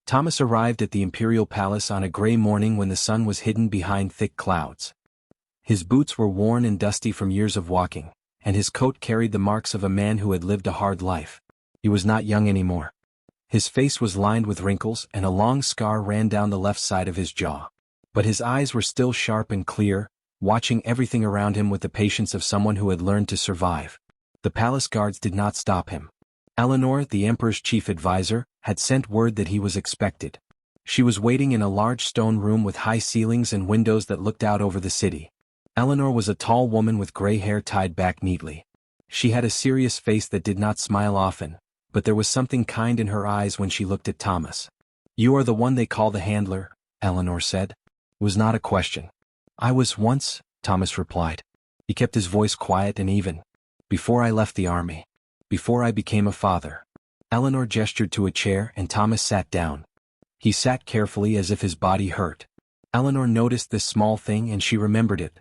Thomas arrived at the Imperial Palace on a gray morning when the sun was hidden behind thick clouds. His boots were worn and dusty from years of walking, and his coat carried the marks of a man who had lived a hard life. He was not young anymore. His face was lined with wrinkles and a long scar ran down the left side of his jaw. But his eyes were still sharp and clear, watching everything around him with the patience of someone who had learned to survive. The palace guards did not stop him. Eleanor, the Emperor's chief advisor, had sent word that he was expected. She was waiting in a large stone room with high ceilings and windows that looked out over the city. Eleanor was a tall woman with gray hair tied back neatly. She had a serious face that did not smile often, but there was something kind in her eyes when she looked at Thomas. "You are the one they call the handler," Eleanor said. It was not a question. "I was once," Thomas replied. He kept his voice quiet and even. "Before I left the army. Before I became a father." Eleanor gestured to a chair and Thomas sat down. He sat carefully as if his body hurt. Eleanor noticed this small thing and she remembered it.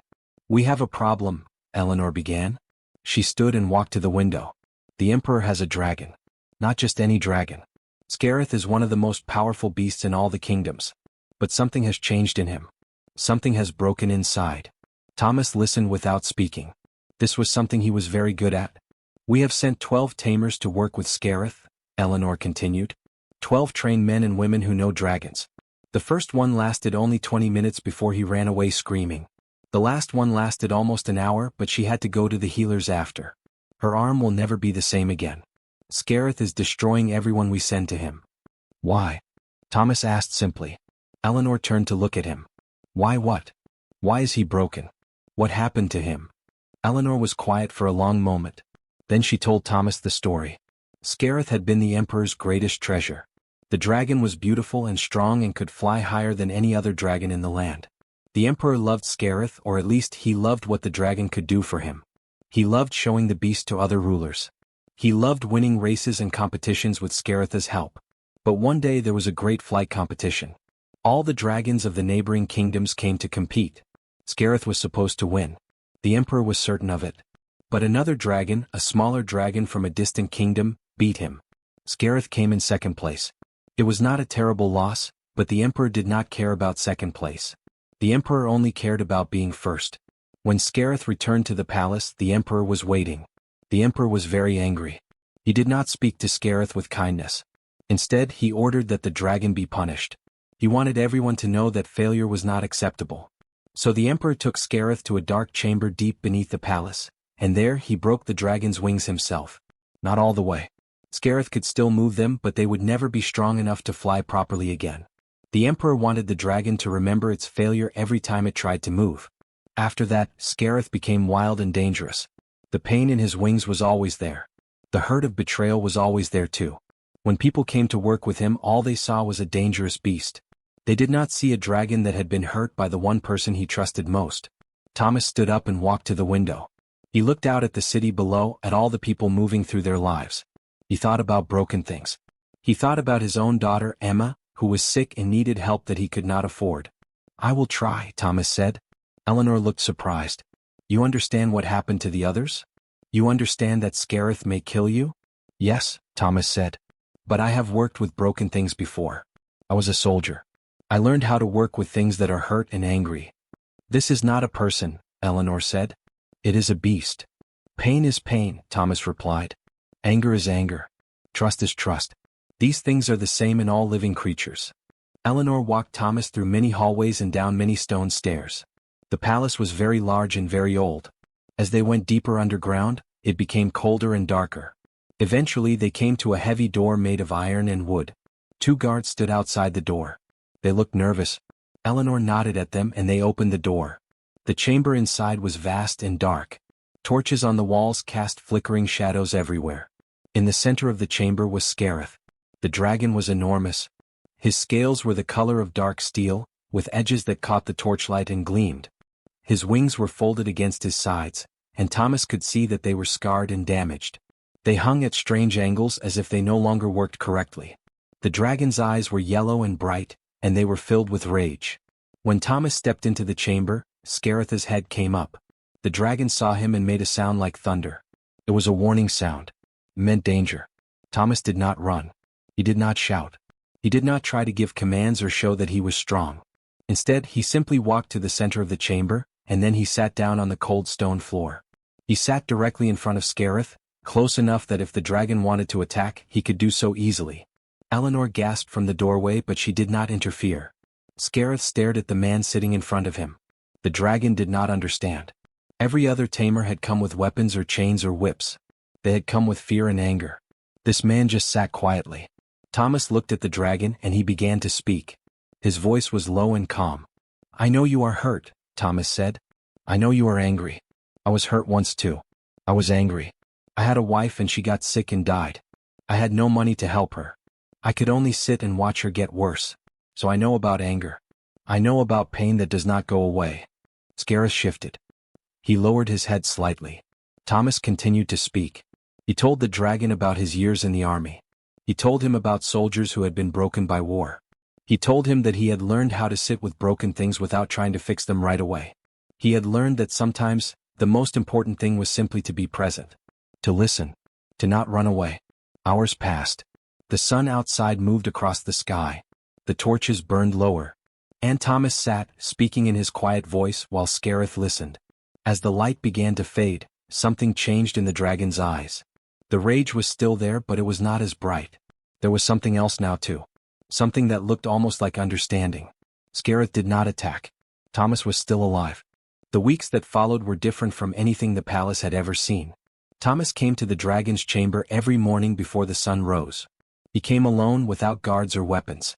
"We have a problem," Eleanor began. She stood and walked to the window. "The Emperor has a dragon. Not just any dragon. Scarath is one of the most powerful beasts in all the kingdoms. But something has changed in him. Something has broken inside." Thomas listened without speaking. This was something he was very good at. "We have sent 12 tamers to work with Scarath," Eleanor continued. 12 trained men and women who know dragons. The first one lasted only 20 minutes before he ran away screaming. The last one lasted almost an hour, but she had to go to the healers after. Her arm will never be the same again. Scarath is destroying everyone we send to him." "Why?" Thomas asked simply. Eleanor turned to look at him. "Why what? Why is he broken? What happened to him?" Eleanor was quiet for a long moment. Then she told Thomas the story. Scarath had been the Emperor's greatest treasure. The dragon was beautiful and strong and could fly higher than any other dragon in the land. The Emperor loved Scarath, or at least he loved what the dragon could do for him. He loved showing the beast to other rulers. He loved winning races and competitions with Scarath's help. But one day there was a great flight competition. All the dragons of the neighboring kingdoms came to compete. Scarath was supposed to win. The Emperor was certain of it. But another dragon, a smaller dragon from a distant kingdom, beat him. Scarath came in second place. It was not a terrible loss, but the Emperor did not care about second place. The Emperor only cared about being first. When Scarath returned to the palace, the Emperor was waiting. The Emperor was very angry. He did not speak to Scarath with kindness. Instead, he ordered that the dragon be punished. He wanted everyone to know that failure was not acceptable. So the Emperor took Scarath to a dark chamber deep beneath the palace, and there he broke the dragon's wings himself. Not all the way. Scarath could still move them, but they would never be strong enough to fly properly again. The Emperor wanted the dragon to remember its failure every time it tried to move. After that, Scarath became wild and dangerous. The pain in his wings was always there. The hurt of betrayal was always there too. When people came to work with him, all they saw was a dangerous beast. They did not see a dragon that had been hurt by the one person he trusted most. Thomas stood up and walked to the window. He looked out at the city below, at all the people moving through their lives. He thought about broken things. He thought about his own daughter, Emma, who was sick and needed help that he could not afford. "I will try," Thomas said. Eleanor looked surprised. "You understand what happened to the others? You understand that Scarath may kill you?" "Yes," Thomas said. "But I have worked with broken things before. I was a soldier. I learned how to work with things that are hurt and angry." "This is not a person," Eleanor said. "It is a beast." "Pain is pain," Thomas replied. "Anger is anger. Trust is trust. These things are the same in all living creatures." Eleanor walked Thomas through many hallways and down many stone stairs. The palace was very large and very old. As they went deeper underground, it became colder and darker. Eventually they came to a heavy door made of iron and wood. 2 guards stood outside the door. They looked nervous. Eleanor nodded at them and they opened the door. The chamber inside was vast and dark. Torches on the walls cast flickering shadows everywhere. In the center of the chamber was Scarath. The dragon was enormous. His scales were the color of dark steel, with edges that caught the torchlight and gleamed. His wings were folded against his sides, and Thomas could see that they were scarred and damaged. They hung at strange angles as if they no longer worked correctly. The dragon's eyes were yellow and bright, and they were filled with rage. When Thomas stepped into the chamber, Scarath's head came up. The dragon saw him and made a sound like thunder. It was a warning sound. It meant danger. Thomas did not run. He did not shout. He did not try to give commands or show that he was strong. Instead, he simply walked to the center of the chamber, and then he sat down on the cold stone floor. He sat directly in front of Scarath, close enough that if the dragon wanted to attack, he could do so easily. Eleanor gasped from the doorway, but she did not interfere. Scarath stared at the man sitting in front of him. The dragon did not understand. Every other tamer had come with weapons or chains or whips. They had come with fear and anger. This man just sat quietly. Thomas looked at the dragon and he began to speak. His voice was low and calm. "I know you are hurt," Thomas said. "I know you are angry. I was hurt once too. I was angry. I had a wife and she got sick and died. I had no money to help her. I could only sit and watch her get worse. So I know about anger. I know about pain that does not go away." Scarath shifted. He lowered his head slightly. Thomas continued to speak. He told the dragon about his years in the army. He told him about soldiers who had been broken by war. He told him that he had learned how to sit with broken things without trying to fix them right away. He had learned that sometimes, the most important thing was simply to be present. To listen. To not run away. Hours passed. The sun outside moved across the sky. The torches burned lower. And Thomas sat, speaking in his quiet voice while Scarath listened. As the light began to fade, something changed in the dragon's eyes. The rage was still there, but it was not as bright. There was something else now too. Something that looked almost like understanding. Scarath did not attack. Thomas was still alive. The weeks that followed were different from anything the palace had ever seen. Thomas came to the dragon's chamber every morning before the sun rose. He came alone, without guards or weapons.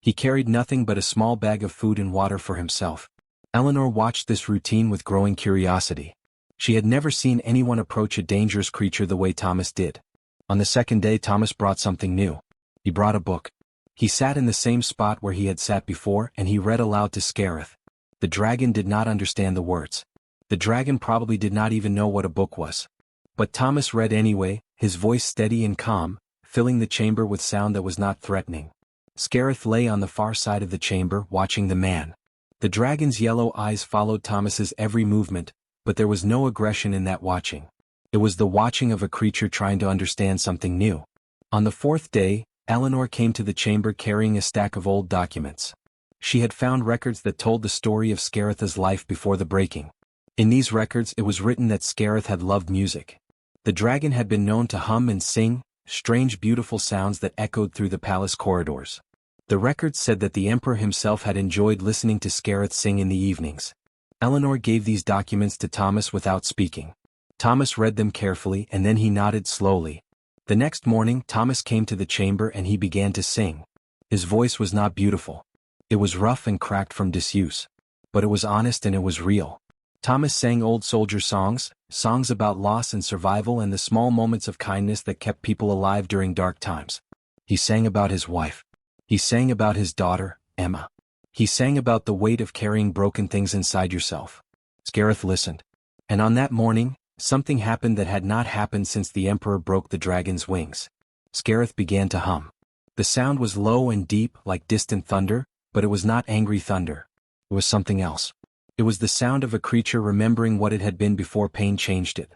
He carried nothing but a small bag of food and water for himself. Eleanor watched this routine with growing curiosity. She had never seen anyone approach a dangerous creature the way Thomas did. On the second day, Thomas brought something new. He brought a book. He sat in the same spot where he had sat before and he read aloud to Scarath. The dragon did not understand the words. The dragon probably did not even know what a book was. But Thomas read anyway, his voice steady and calm, filling the chamber with sound that was not threatening. Scarath lay on the far side of the chamber, watching the man. The dragon's yellow eyes followed Thomas's every movement, but there was no aggression in that watching. It was the watching of a creature trying to understand something new. On the fourth day, Eleanor came to the chamber carrying a stack of old documents. She had found records that told the story of Scarath's life before the breaking. In these records it was written that Scarath had loved music. The dragon had been known to hum and sing, strange beautiful sounds that echoed through the palace corridors. The records said that the emperor himself had enjoyed listening to Scarath sing in the evenings. Eleanor gave these documents to Thomas without speaking. Thomas read them carefully and then he nodded slowly. The next morning, Thomas came to the chamber and he began to sing. His voice was not beautiful. It was rough and cracked from disuse. But it was honest and it was real. Thomas sang old soldier songs, songs about loss and survival and the small moments of kindness that kept people alive during dark times. He sang about his wife. He sang about his daughter, Emma. He sang about the weight of carrying broken things inside yourself. Scarath listened. And on that morning, something happened that had not happened since the emperor broke the dragon's wings. Scarath began to hum. The sound was low and deep, like distant thunder, but it was not angry thunder. It was something else. It was the sound of a creature remembering what it had been before pain changed it.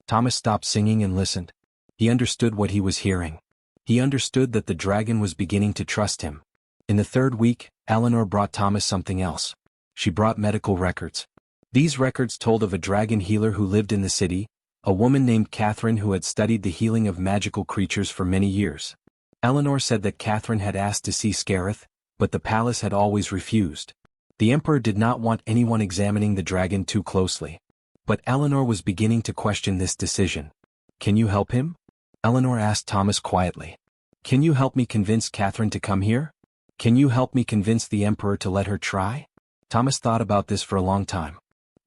Thomas stopped singing and listened. He understood what he was hearing. He understood that the dragon was beginning to trust him. In the third week, Eleanor brought Thomas something else. She brought medical records. These records told of a dragon healer who lived in the city, a woman named Catherine who had studied the healing of magical creatures for many years. Eleanor said that Catherine had asked to see Scarath, but the palace had always refused. The emperor did not want anyone examining the dragon too closely. But Eleanor was beginning to question this decision. "Can you help him?" Eleanor asked Thomas quietly. "Can you help me convince Catherine to come here? Can you help me convince the emperor to let her try?" Thomas thought about this for a long time.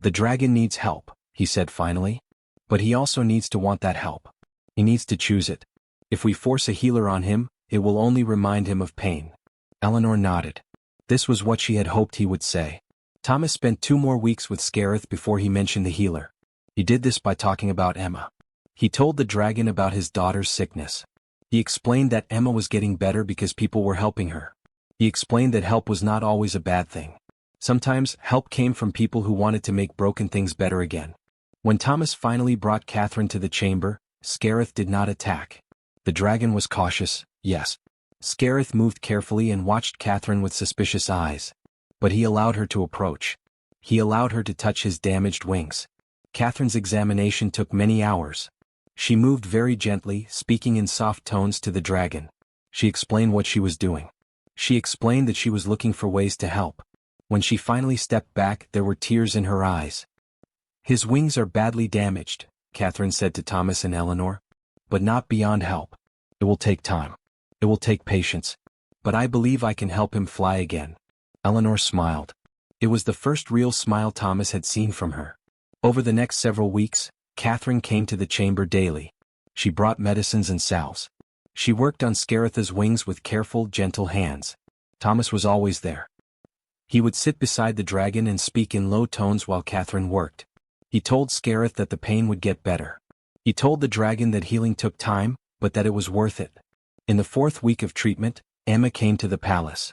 "The dragon needs help," he said finally. "But he also needs to want that help. He needs to choose it. If we force a healer on him, it will only remind him of pain." Eleanor nodded. This was what she had hoped he would say. Thomas spent 2 more weeks with Scarath before he mentioned the healer. He did this by talking about Emma. He told the dragon about his daughter's sickness. He explained that Emma was getting better because people were helping her. He explained that help was not always a bad thing. Sometimes, help came from people who wanted to make broken things better again. When Thomas finally brought Catherine to the chamber, Scarath did not attack. The dragon was cautious, yes. Scarath moved carefully and watched Catherine with suspicious eyes. But he allowed her to approach. He allowed her to touch his damaged wings. Catherine's examination took many hours. She moved very gently, speaking in soft tones to the dragon. She explained what she was doing. She explained that she was looking for ways to help. When she finally stepped back, there were tears in her eyes. "His wings are badly damaged," Catherine said to Thomas and Eleanor. "But not beyond help. It will take time. It will take patience. But I believe I can help him fly again." Eleanor smiled. It was the first real smile Thomas had seen from her. Over the next several weeks, Catherine came to the chamber daily. She brought medicines and salves. She worked on Scarath's wings with careful, gentle hands. Thomas was always there. He would sit beside the dragon and speak in low tones while Catherine worked. He told Scarath that the pain would get better. He told the dragon that healing took time, but that it was worth it. In the 4th week of treatment, Emma came to the palace.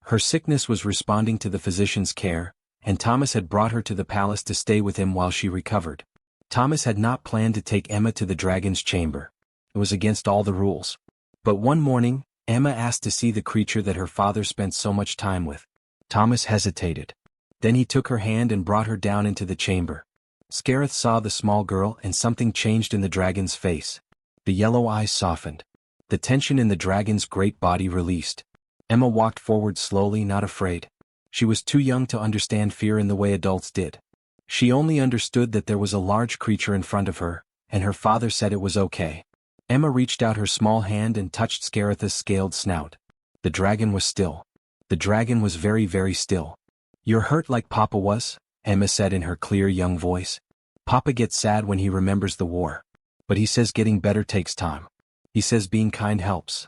Her sickness was responding to the physician's care, and Thomas had brought her to the palace to stay with him while she recovered. Thomas had not planned to take Emma to the dragon's chamber. It was against all the rules. But one morning, Emma asked to see the creature that her father spent so much time with. Thomas hesitated. Then he took her hand and brought her down into the chamber. Scarath saw the small girl and something changed in the dragon's face. The yellow eyes softened. The tension in the dragon's great body released. Emma walked forward slowly, not afraid. She was too young to understand fear in the way adults did. She only understood that there was a large creature in front of her, and her father said it was okay. Emma reached out her small hand and touched Scarath's scaled snout. The dragon was still. The dragon was very, very still. "You're hurt like Papa was?" Emma said in her clear young voice. "Papa gets sad when he remembers the war. But he says getting better takes time. He says being kind helps."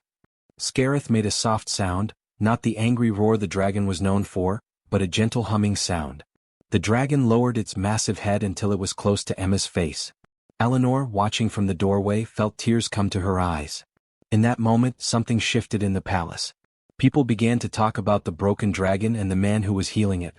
Scarath made a soft sound, not the angry roar the dragon was known for, but a gentle humming sound. The dragon lowered its massive head until it was close to Emma's face. Eleanor, watching from the doorway, felt tears come to her eyes. In that moment, something shifted in the palace. People began to talk about the broken dragon and the man who was healing it.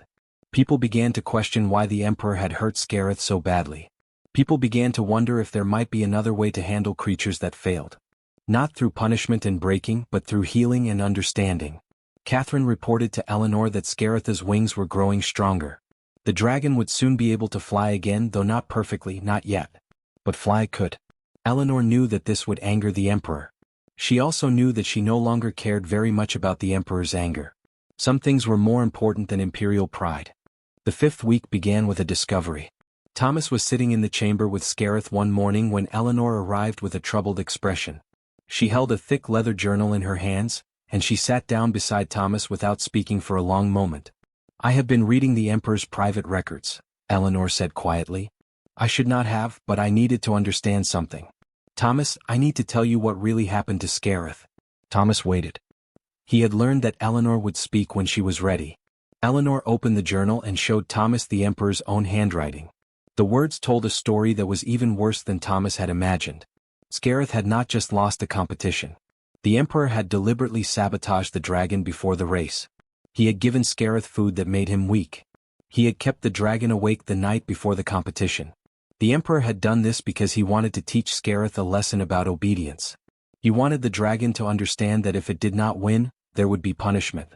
People began to question why the emperor had hurt Scarath so badly. People began to wonder if there might be another way to handle creatures that failed. Not through punishment and breaking, but through healing and understanding. Catherine reported to Eleanor that Scarath's wings were growing stronger. The dragon would soon be able to fly again, though not perfectly, not yet. But fly could. Eleanor knew that this would anger the emperor. She also knew that she no longer cared very much about the emperor's anger. Some things were more important than imperial pride. The 5th week began with a discovery. Thomas was sitting in the chamber with Scarath one morning when Eleanor arrived with a troubled expression. She held a thick leather journal in her hands, and she sat down beside Thomas without speaking for a long moment. "I have been reading the emperor's private records," Eleanor said quietly. "I should not have, but I needed to understand something. Thomas, I need to tell you what really happened to Scarath." Thomas waited. He had learned that Eleanor would speak when she was ready. Eleanor opened the journal and showed Thomas the emperor's own handwriting. The words told a story that was even worse than Thomas had imagined. Scarath had not just lost a competition. The emperor had deliberately sabotaged the dragon before the race. He had given Scarath food that made him weak. He had kept the dragon awake the night before the competition. The emperor had done this because he wanted to teach Scarath a lesson about obedience. He wanted the dragon to understand that if it did not win, there would be punishment.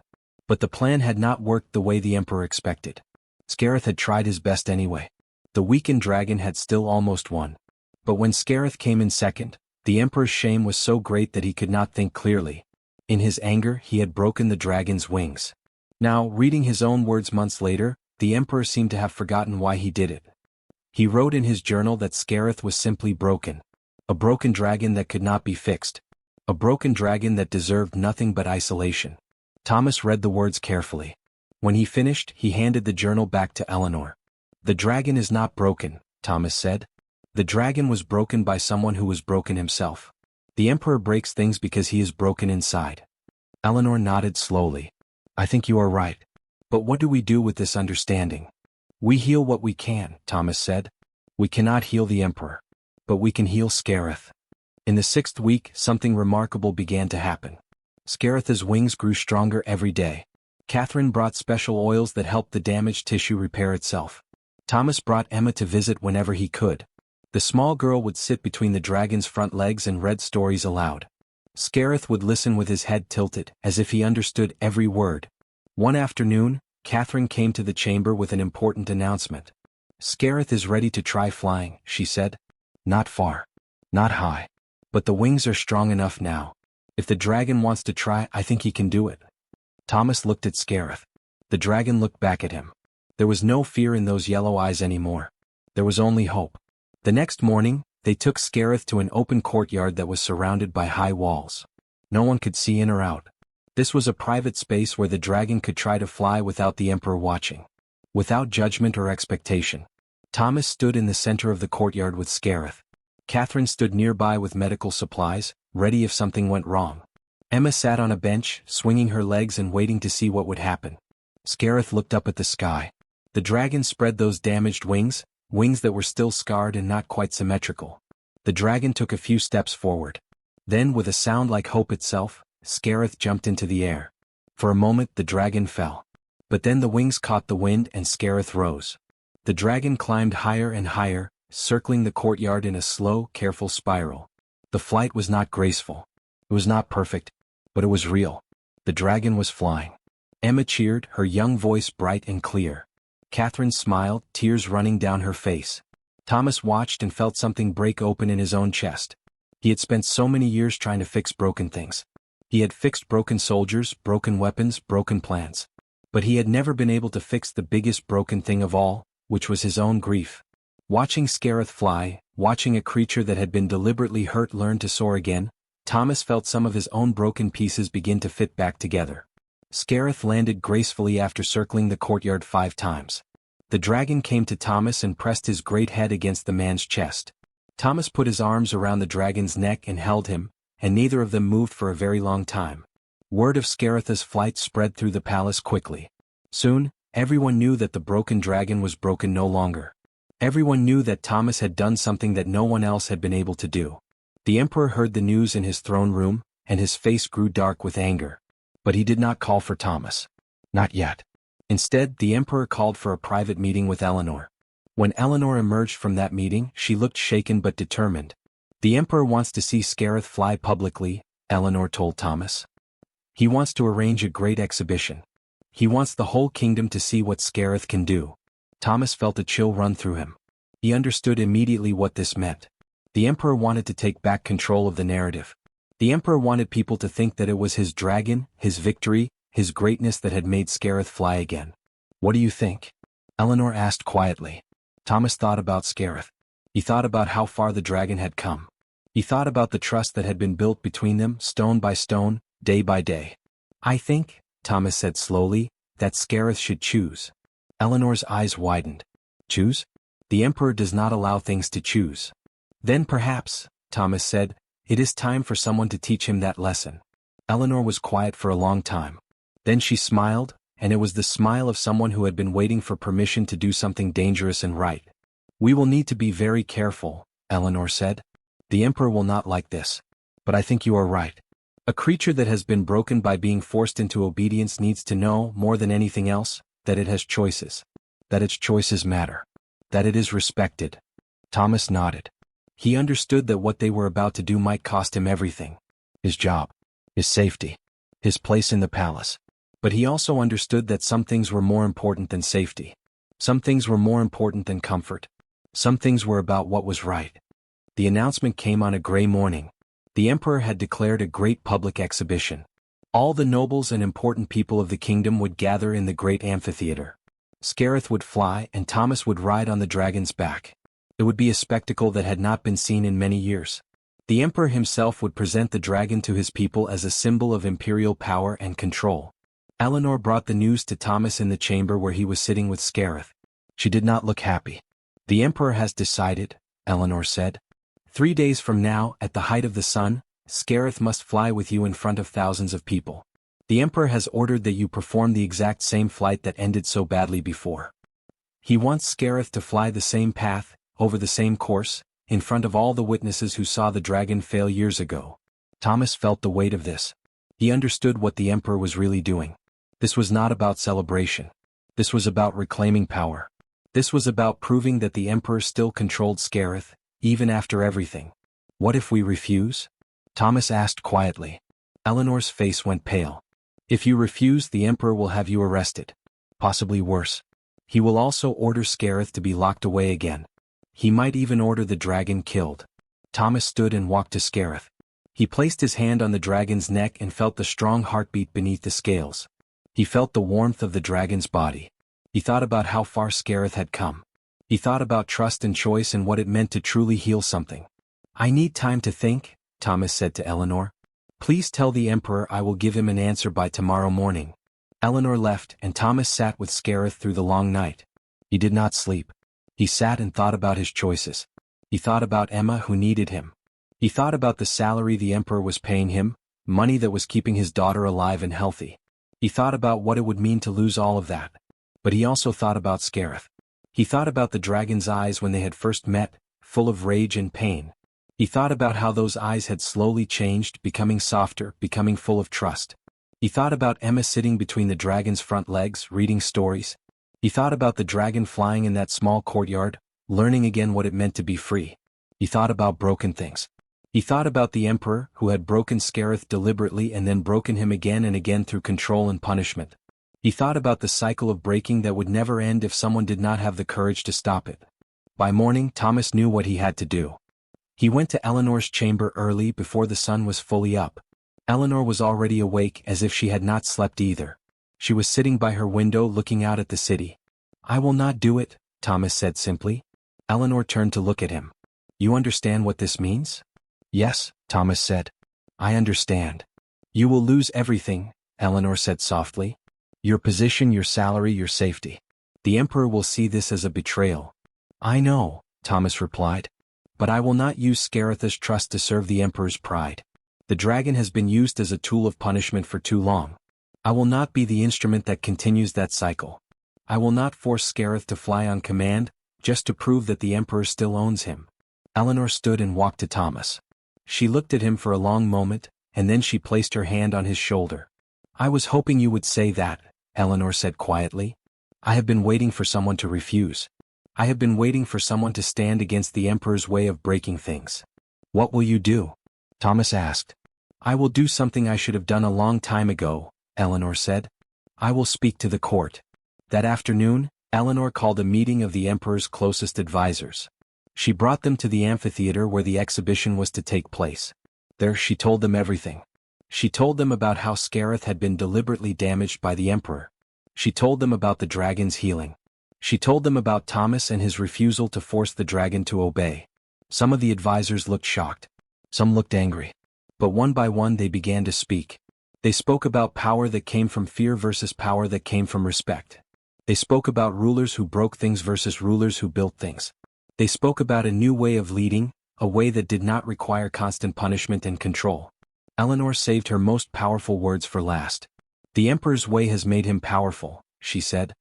But the plan had not worked the way the emperor expected. Scarath had tried his best anyway. The weakened dragon had still almost won. But when Scarath came in second, the emperor's shame was so great that he could not think clearly. In his anger, he had broken the dragon's wings. Now, reading his own words months later, the emperor seemed to have forgotten why he did it. He wrote in his journal that Scarath was simply broken. A broken dragon that could not be fixed. A broken dragon that deserved nothing but isolation. Thomas read the words carefully. When he finished, he handed the journal back to Eleanor. "The dragon is not broken," Thomas said. "The dragon was broken by someone who was broken himself. The emperor breaks things because he is broken inside." Eleanor nodded slowly. "I think you are right. But what do we do with this understanding?" "We heal what we can," Thomas said. "We cannot heal the emperor. But we can heal Scarath." In the 6th week, something remarkable began to happen. Scarath's wings grew stronger every day. Catherine brought special oils that helped the damaged tissue repair itself. Thomas brought Emma to visit whenever he could. The small girl would sit between the dragon's front legs and read stories aloud. Scarath would listen with his head tilted, as if he understood every word. One afternoon, Catherine came to the chamber with an important announcement. "Scarath is ready to try flying," she said. "Not far. Not high. But the wings are strong enough now. If the dragon wants to try, I think he can do it." Thomas looked at Scarath. The dragon looked back at him. There was no fear in those yellow eyes anymore. There was only hope. The next morning, they took Scarath to an open courtyard that was surrounded by high walls. No one could see in or out. This was a private space where the dragon could try to fly without the Emperor watching. Without judgment or expectation. Thomas stood in the center of the courtyard with Scarath. Catherine stood nearby with medical supplies, ready if something went wrong. Emma sat on a bench, swinging her legs and waiting to see what would happen. Scarath looked up at the sky. The dragon spread those damaged wings, wings that were still scarred and not quite symmetrical. The dragon took a few steps forward. Then, with a sound like hope itself, Scarath jumped into the air. For a moment the dragon fell. But then the wings caught the wind and Scarath rose. The dragon climbed higher and higher, circling the courtyard in a slow, careful spiral. The flight was not graceful. It was not perfect. But it was real. The dragon was flying. Emma cheered, her young voice bright and clear. Catherine smiled, tears running down her face. Thomas watched and felt something break open in his own chest. He had spent so many years trying to fix broken things. He had fixed broken soldiers, broken weapons, broken plans. But he had never been able to fix the biggest broken thing of all, which was his own grief. Watching Scarath fly, watching a creature that had been deliberately hurt learn to soar again, Thomas felt some of his own broken pieces begin to fit back together. Scarath landed gracefully after circling the courtyard 5 times. The dragon came to Thomas and pressed his great head against the man's chest. Thomas put his arms around the dragon's neck and held him, and neither of them moved for a very long time. Word of Scarath's flight spread through the palace quickly. Soon, everyone knew that the broken dragon was broken no longer. Everyone knew that Thomas had done something that no one else had been able to do. The Emperor heard the news in his throne room, and his face grew dark with anger. But he did not call for Thomas. Not yet. Instead, the Emperor called for a private meeting with Eleanor. When Eleanor emerged from that meeting, she looked shaken but determined. "The Emperor wants to see Scarath fly publicly," Eleanor told Thomas. "He wants to arrange a great exhibition. He wants the whole kingdom to see what Scarath can do." Thomas felt a chill run through him. He understood immediately what this meant. The Emperor wanted to take back control of the narrative. The Emperor wanted people to think that it was his dragon, his victory, his greatness that had made Scarath fly again. "What do you think?" Eleanor asked quietly. Thomas thought about Scarath. He thought about how far the dragon had come. He thought about the trust that had been built between them, stone by stone, day by day. "I think," Thomas said slowly, "that Scarath should choose." Eleanor's eyes widened. "Choose? The Emperor does not allow things to choose." "Then perhaps," Thomas said, "it is time for someone to teach him that lesson." Eleanor was quiet for a long time. Then she smiled, and it was the smile of someone who had been waiting for permission to do something dangerous and right. "We will need to be very careful," Eleanor said. "The Emperor will not like this. But I think you are right. A creature that has been broken by being forced into obedience needs to know, more than anything else, that it has choices. That its choices matter. That it is respected." Thomas nodded. He understood that what they were about to do might cost him everything. His job. His safety. His place in the palace. But he also understood that some things were more important than safety. Some things were more important than comfort. Some things were about what was right. The announcement came on a gray morning. The Emperor had declared a great public exhibition. All the nobles and important people of the kingdom would gather in the great amphitheater. Scarath would fly and Thomas would ride on the dragon's back. It would be a spectacle that had not been seen in many years. The Emperor himself would present the dragon to his people as a symbol of imperial power and control. Eleanor brought the news to Thomas in the chamber where he was sitting with Scarath. She did not look happy. "The Emperor has decided," Eleanor said. 3 days from now, at the height of the sun, Scarath must fly with you in front of thousands of people. The Emperor has ordered that you perform the exact same flight that ended so badly before. He wants Scarath to fly the same path, over the same course, in front of all the witnesses who saw the dragon fail years ago. Thomas felt the weight of this. He understood what the Emperor was really doing. This was not about celebration. This was about reclaiming power. This was about proving that the Emperor still controlled Scarath, even after everything. "What if we refuse?" Thomas asked quietly. Eleanor's face went pale. If you refuse, the Emperor will have you arrested. Possibly worse. He will also order Scarath to be locked away again. He might even order the dragon killed. Thomas stood and walked to Scarath. He placed his hand on the dragon's neck and felt the strong heartbeat beneath the scales. He felt the warmth of the dragon's body. He thought about how far Scarath had come. He thought about trust and choice and what it meant to truly heal something. I need time to think, Thomas said to Eleanor. Please tell the Emperor I will give him an answer by tomorrow morning. Eleanor left and Thomas sat with Scarath through the long night. He did not sleep. He sat and thought about his choices. He thought about Emma who needed him. He thought about the salary the Emperor was paying him, money that was keeping his daughter alive and healthy. He thought about what it would mean to lose all of that. But he also thought about Scarath. He thought about the dragon's eyes when they had first met, full of rage and pain. He thought about how those eyes had slowly changed, becoming softer, becoming full of trust. He thought about Emma sitting between the dragon's front legs, reading stories. He thought about the dragon flying in that small courtyard, learning again what it meant to be free. He thought about broken things. He thought about the Emperor, who had broken Scarath deliberately and then broken him again and again through control and punishment. He thought about the cycle of breaking that would never end if someone did not have the courage to stop it. By morning, Thomas knew what he had to do. He went to Eleanor's chamber early before the sun was fully up. Eleanor was already awake as if she had not slept either. She was sitting by her window looking out at the city. I will not do it, Thomas said simply. Eleanor turned to look at him. You understand what this means? Yes, Thomas said. I understand. You will lose everything, Eleanor said softly. Your position, your salary, your safety. The Emperor will see this as a betrayal. I know, Thomas replied. But I will not use Scarath's trust to serve the Emperor's pride. The dragon has been used as a tool of punishment for too long. I will not be the instrument that continues that cycle. I will not force Scarath to fly on command, just to prove that the Emperor still owns him. Eleanor stood and walked to Thomas. She looked at him for a long moment, and then she placed her hand on his shoulder. I was hoping you would say that, Eleanor said quietly. I have been waiting for someone to refuse. I have been waiting for someone to stand against the Emperor's way of breaking things. What will you do? Thomas asked. I will do something I should have done a long time ago, Eleanor said. I will speak to the court. That afternoon, Eleanor called a meeting of the Emperor's closest advisors. She brought them to the amphitheater where the exhibition was to take place. There she told them everything. She told them about how Scarath had been deliberately damaged by the Emperor. She told them about the dragon's healing. She told them about Thomas and his refusal to force the dragon to obey. Some of the advisors looked shocked. Some looked angry. But one by one they began to speak. They spoke about power that came from fear versus power that came from respect. They spoke about rulers who broke things versus rulers who built things. They spoke about a new way of leading, a way that did not require constant punishment and control. Eleanor saved her most powerful words for last. The Emperor's way has made him powerful, she said.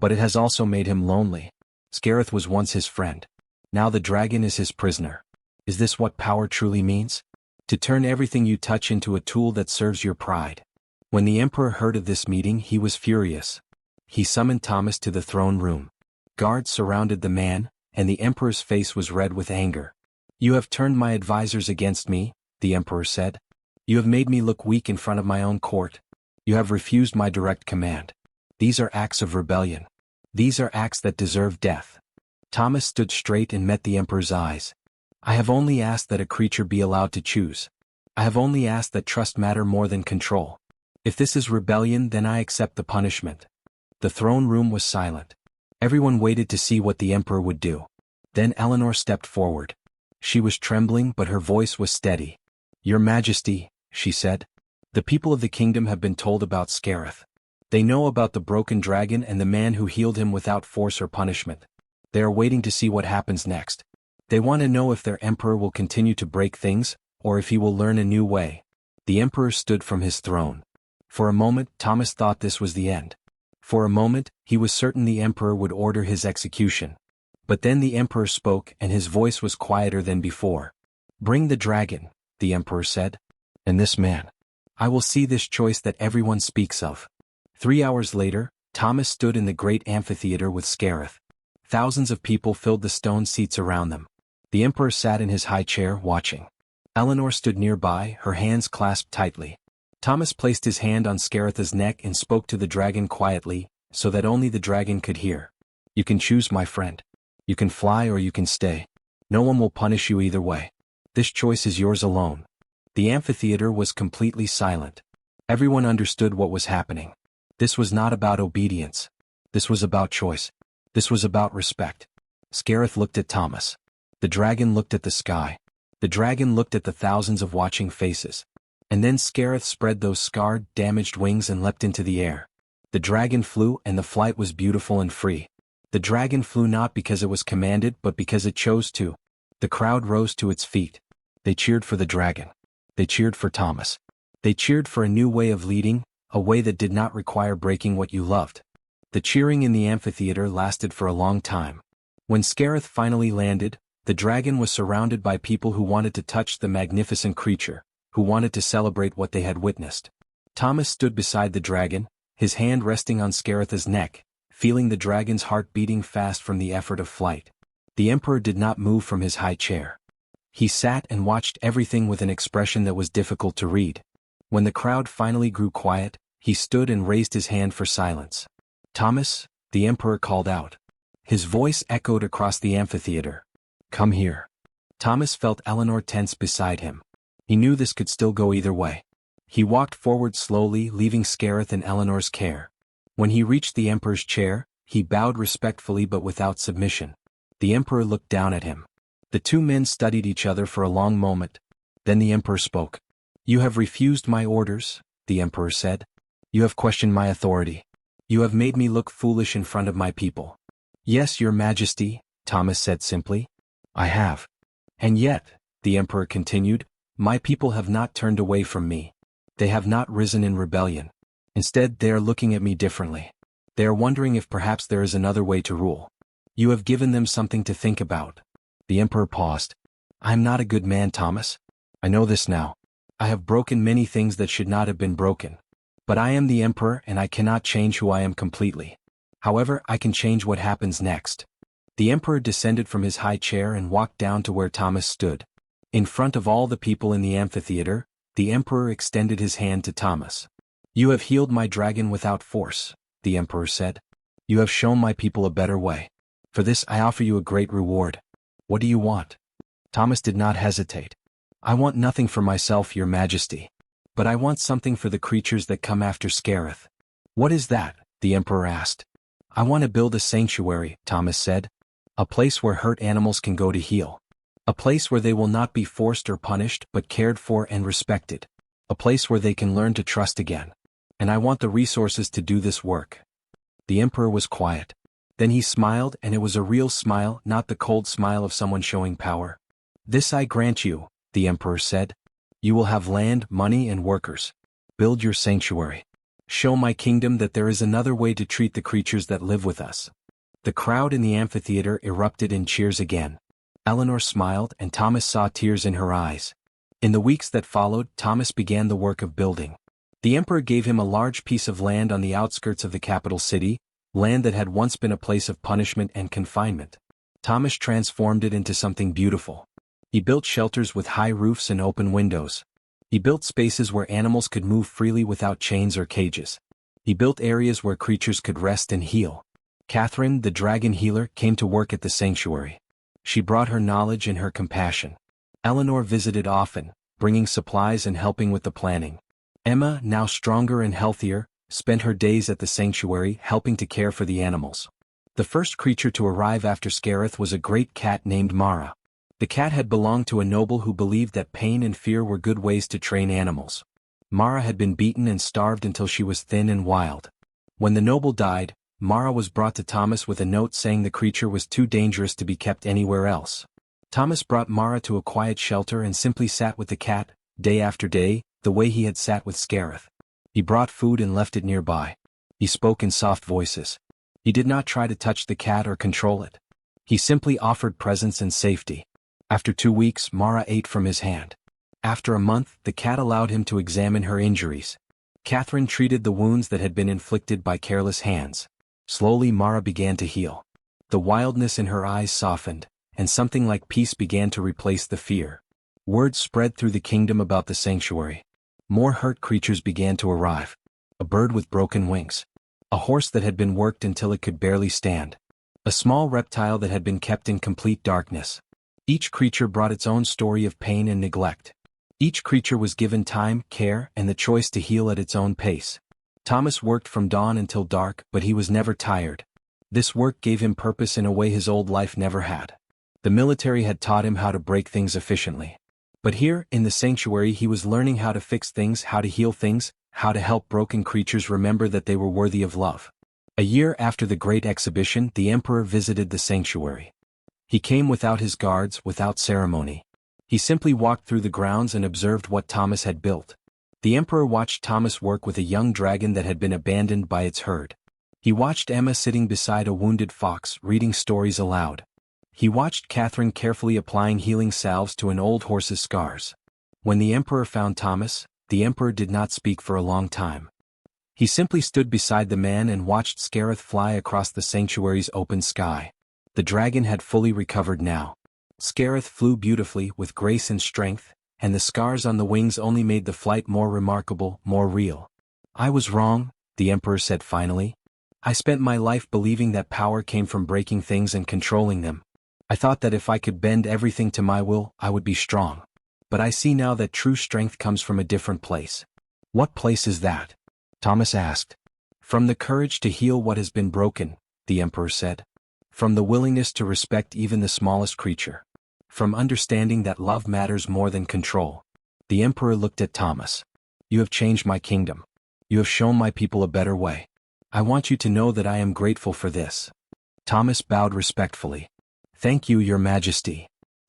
But it has also made him lonely. Scarath was once his friend. Now the dragon is his prisoner. Is this what power truly means? To turn everything you touch into a tool that serves your pride. When the Emperor heard of this meeting, he was furious. He summoned Thomas to the throne room. Guards surrounded the man, and the Emperor's face was red with anger. You have turned my advisors against me, the Emperor said. You have made me look weak in front of my own court. You have refused my direct command. These are acts of rebellion. These are acts that deserve death. Thomas stood straight and met the Emperor's eyes. I have only asked that a creature be allowed to choose. I have only asked that trust matter more than control. If this is rebellion, then I accept the punishment. The throne room was silent. Everyone waited to see what the Emperor would do. Then Eleanor stepped forward. She was trembling, but her voice was steady. Your Majesty, she said. The people of the kingdom have been told about Scarath. They know about the broken dragon and the man who healed him without force or punishment. They are waiting to see what happens next. They want to know if their Emperor will continue to break things, or if he will learn a new way. The Emperor stood from his throne. For a moment, Thomas thought this was the end. For a moment, he was certain the Emperor would order his execution. But then the Emperor spoke and his voice was quieter than before. Bring the dragon, the Emperor said. And this man. I will see this choice that everyone speaks of. 3 hours later, Thomas stood in the great amphitheater with Scarath. Thousands of people filled the stone seats around them. The Emperor sat in his high chair, watching. Eleanor stood nearby, her hands clasped tightly. Thomas placed his hand on Scarath's neck and spoke to the dragon quietly, so that only the dragon could hear. You can choose, my friend. You can fly or you can stay. No one will punish you either way. This choice is yours alone. The amphitheater was completely silent. Everyone understood what was happening. This was not about obedience. This was about choice. This was about respect. Scarath looked at Thomas. The dragon looked at the sky. The dragon looked at the thousands of watching faces. And then Scarath spread those scarred, damaged wings and leapt into the air. The dragon flew, and the flight was beautiful and free. The dragon flew not because it was commanded but because it chose to. The crowd rose to its feet. They cheered for the dragon. They cheered for Thomas. They cheered for a new way of leading, a way that did not require breaking what you loved. The cheering in the amphitheater lasted for a long time. When Scarath finally landed, the dragon was surrounded by people who wanted to touch the magnificent creature, who wanted to celebrate what they had witnessed. Thomas stood beside the dragon, his hand resting on Scarath's neck, feeling the dragon's heart beating fast from the effort of flight. The emperor did not move from his high chair. He sat and watched everything with an expression that was difficult to read. When the crowd finally grew quiet, he stood and raised his hand for silence. Thomas, the emperor called out. His voice echoed across the amphitheater. Come here. Thomas felt Eleanor tense beside him. He knew this could still go either way. He walked forward slowly, leaving Scarath in Eleanor's care. When he reached the emperor's chair, he bowed respectfully but without submission. The emperor looked down at him. The two men studied each other for a long moment. Then the emperor spoke. You have refused my orders, the emperor said. You have questioned my authority. You have made me look foolish in front of my people. Yes, your majesty, Thomas said simply. I have. And yet, the emperor continued, my people have not turned away from me. They have not risen in rebellion. Instead, they are looking at me differently. They are wondering if perhaps there is another way to rule. You have given them something to think about. The emperor paused. I am not a good man, Thomas. I know this now. I have broken many things that should not have been broken. But I am the emperor and I cannot change who I am completely. However, I can change what happens next. The emperor descended from his high chair and walked down to where Thomas stood. In front of all the people in the amphitheater, the emperor extended his hand to Thomas. You have healed my dragon without force, the emperor said. You have shown my people a better way. For this I offer you a great reward. What do you want? Thomas did not hesitate. I want nothing for myself, your majesty. But I want something for the creatures that come after Scarath. What is that? The emperor asked. I want to build a sanctuary, Thomas said. A place where hurt animals can go to heal. A place where they will not be forced or punished but cared for and respected. A place where they can learn to trust again. And I want the resources to do this work. The emperor was quiet. Then he smiled, and it was a real smile, not the cold smile of someone showing power. This I grant you, the emperor said. You will have land, money, and workers. Build your sanctuary. Show my kingdom that there is another way to treat the creatures that live with us. The crowd in the amphitheater erupted in cheers again. Eleanor smiled, and Thomas saw tears in her eyes. In the weeks that followed, Thomas began the work of building. The emperor gave him a large piece of land on the outskirts of the capital city, land that had once been a place of punishment and confinement. Thomas transformed it into something beautiful. He built shelters with high roofs and open windows. He built spaces where animals could move freely without chains or cages. He built areas where creatures could rest and heal. Catherine, the dragon healer, came to work at the sanctuary. She brought her knowledge and her compassion. Eleanor visited often, bringing supplies and helping with the planning. Emma, now stronger and healthier, spent her days at the sanctuary helping to care for the animals. The first creature to arrive after Scarath was a great cat named Mara. The cat had belonged to a noble who believed that pain and fear were good ways to train animals. Mara had been beaten and starved until she was thin and wild. When the noble died, Mara was brought to Thomas with a note saying the creature was too dangerous to be kept anywhere else. Thomas brought Mara to a quiet shelter and simply sat with the cat, day after day, the way he had sat with Scarath. He brought food and left it nearby. He spoke in soft voices. He did not try to touch the cat or control it. He simply offered presence and safety. After 2 weeks, Mara ate from his hand. After a month, the cat allowed him to examine her injuries. Catherine treated the wounds that had been inflicted by careless hands. Slowly Mara began to heal. The wildness in her eyes softened, and something like peace began to replace the fear. Word spread through the kingdom about the sanctuary. More hurt creatures began to arrive. A bird with broken wings. A horse that had been worked until it could barely stand. A small reptile that had been kept in complete darkness. Each creature brought its own story of pain and neglect. Each creature was given time, care, and the choice to heal at its own pace. Thomas worked from dawn until dark, but he was never tired. This work gave him purpose in a way his old life never had. The military had taught him how to break things efficiently. But here, in the sanctuary, he was learning how to fix things, how to heal things, how to help broken creatures remember that they were worthy of love. A year after the Great Exhibition, the Emperor visited the sanctuary. He came without his guards, without ceremony. He simply walked through the grounds and observed what Thomas had built. The Emperor watched Thomas work with a young dragon that had been abandoned by its herd. He watched Emma sitting beside a wounded fox, reading stories aloud. He watched Catherine carefully applying healing salves to an old horse's scars. When the Emperor found Thomas, the Emperor did not speak for a long time. He simply stood beside the man and watched Scarath fly across the sanctuary's open sky. The dragon had fully recovered now. Scarath flew beautifully, with grace and strength, and the scars on the wings only made the flight more remarkable, more real. "I was wrong," the Emperor said finally. "I spent my life believing that power came from breaking things and controlling them. I thought that if I could bend everything to my will, I would be strong. But I see now that true strength comes from a different place." "What place is that?" Thomas asked. "From the courage to heal what has been broken," the Emperor said. "From the willingness to respect even the smallest creature. From understanding that love matters more than control." The Emperor looked at Thomas. "You have changed my kingdom. You have shown my people a better way. I want you to know that I am grateful for this." Thomas bowed respectfully. "Thank you, Your Majesty."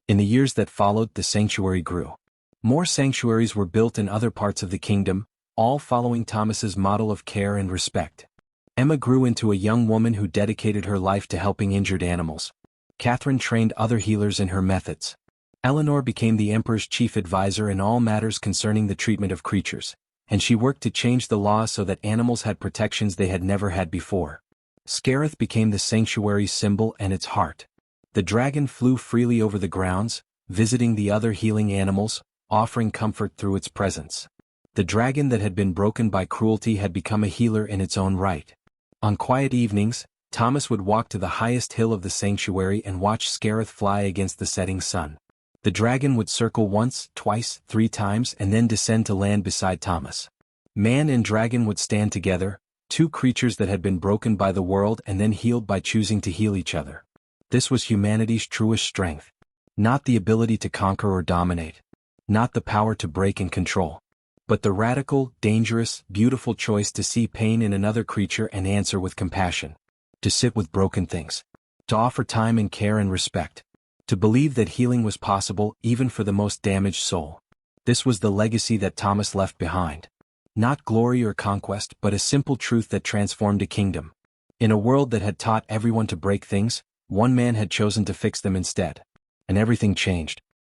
In the years that followed, the sanctuary grew. More sanctuaries were built in other parts of the kingdom, all following Thomas's model of care and respect. Emma grew into a young woman who dedicated her life to helping injured animals. Catherine trained other healers in her methods. Eleanor became the Emperor's chief advisor in all matters concerning the treatment of creatures, and she worked to change the law so that animals had protections they had never had before. Scarath became the sanctuary's symbol and its heart. The dragon flew freely over the grounds, visiting the other healing animals, offering comfort through its presence. The dragon that had been broken by cruelty had become a healer in its own right. On quiet evenings, Thomas would walk to the highest hill of the sanctuary and watch Scarath fly against the setting sun. The dragon would circle once, twice, 3 times and then descend to land beside Thomas. Man and dragon would stand together, 2 creatures that had been broken by the world and then healed by choosing to heal each other. This was humanity's truest strength. Not the ability to conquer or dominate. Not the power to break and control. But the radical, dangerous, beautiful choice to see pain in another creature and answer with compassion. To sit with broken things. To offer time and care and respect. To believe that healing was possible even for the most damaged soul. This was the legacy that Thomas left behind. Not glory or conquest, but a simple truth that transformed a kingdom. In a world that had taught everyone to break things, one man had chosen to fix them instead. And everything changed.